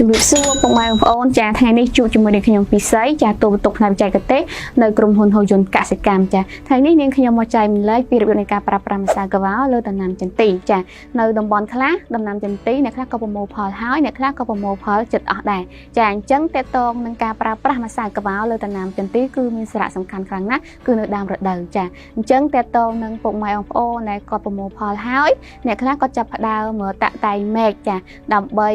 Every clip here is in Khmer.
ជំរាបសួរពុកម៉ែបងប្អូនចាថ្ងៃនេះជួបជាមួយនឹងខ្ញុំពិសីចាទូបន្ទុកផ្នែកបច្ចេកទេសនៅក្រុមហ៊ុនហូយន្តកសិកម្មចាថ្ងៃនេះនាងខ្ញុំមកចែកម្លែកពីរបៀបនៃការប្រើប្រាស់ម្សៅកាវ៉ាលើដំណាំចន្ទីចានៅតំបន់ខ្លះដំណាំចន្ទីអ្នកខ្លះក៏ប្រមូលផលហើយអ្នកខ្លះក៏ប្រមូលផលចិត្តអស់ដែរចាអញ្ចឹងតេតងនឹងការប្រើប្រាស់ម្សៅកាវ៉ាលើដំណាំចន្ទីគឺមានសារៈសំខាន់ខ្លាំងណាស់គឺនៅដើមរដូវចាអញ្ចឹងតេតងនឹងពុកម៉ែបងប្អូនដែលគាត់ប្រមូលផលហើយអ្នកខ្លះក៏ចាប់ផ្ដើមមើលតាក់តែងមែកចាដើម្បី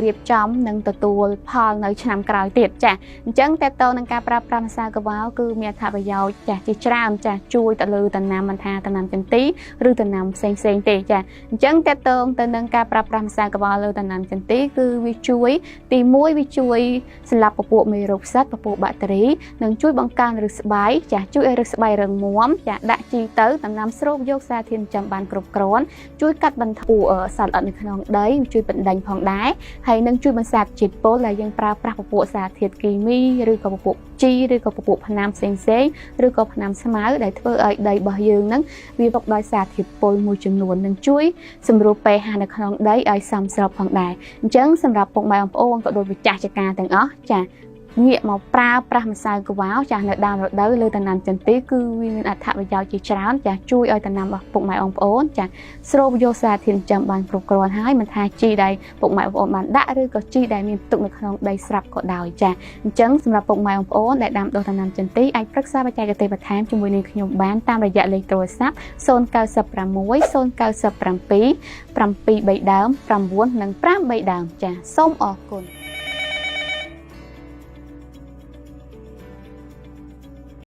រៀបចំនឹងទទួលផលនៅឆ្នាំក្រោយទៀតចាអញ្ចឹងតេតងនឹងការប្រើប្រាស់ម្សៅកាវ៉ាគឺមានអត្ថប្រយោជន៍ចាជាច្រើនចាជួយទៅលើដំណាំមិនថាដំណាំចន្ទីឬដំណាំផ្សេងទេចាអញ្ចឹងតេតងទៅនឹងការប្រើប្រាស់ម្សៅកាវ៉ាលើដំណាំចន្ទីគឺវាជួយទី1វាជួយសម្លាប់ពពួកមេរោគផ្សិតពពួកបាក់តេរីនិងជួយបង្កើនឫសស្បែកចាជួយឲ្យឫសស្បែករឹងមាំចាដាក់ជីទៅដំណាំស្រូបយកសារធាតុចិញ្ចឹមបានគ្រប់គ្រាន់ជួយកាត់បន្ថយសត្វល្អិតនៅក្នុងដីជួយបណ្ដេញផងដែរហើយនឹងជួយបន្សាបជាតិពុលដែលយើងប្រើប្រាស់ពពួកសារធាតុគីមីឬក៏ពពួកជីឬក៏ពពួកថ្នាំផ្សេងឬក៏ថ្នាំស្មៅដែលធ្វើឲ្យដីរបស់យើងនឹងវាប្រកបដោយសារធាតុពុលមួយចំនួននឹងជួយសម្រួល pH នៅក្នុងដីឲ្យសមស្របផងដែរអញ្ចឹងសម្រាប់ពុកម៉ែបងប្អូនក៏ដូចវិចាស់ចការទាំងអស់ចាងាកមកប្រើប្រាស់ម្សៅកាវ៉ាចាស់នៅដើមរដូវលើដំណាំចន្ទីគឺវាមានអត្ថប្រយោជន៍ជាច្រើនចាស់ជួយឲ្យដំណាំរបស់ពុកម៉ែបងប្អូនចាស់ស្រូបយកសារធាតុចិញ្ចឹមបានគ្រប់គ្រាន់ហើយមិនថាជីដែលពុកម៉ែបងប្អូនបានដាក់ឬក៏ជីដែលមានទុកនៅក្នុងដីស្រាប់ក៏ដោយចាស់អញ្ចឹងសម្រាប់ពុកម៉ែបងប្អូនដែលដាំដុះដំណាំចន្ទីអាចប្រឹក្សាបច្ចេកទេសបន្ថែមជាមួយនឹងខ្ញុំបានតាមរយៈលេខទូរស័ព្ទ096 097 7 3 ដើម 9 និង 5 3 ដើមចាស់សូមអរគុណ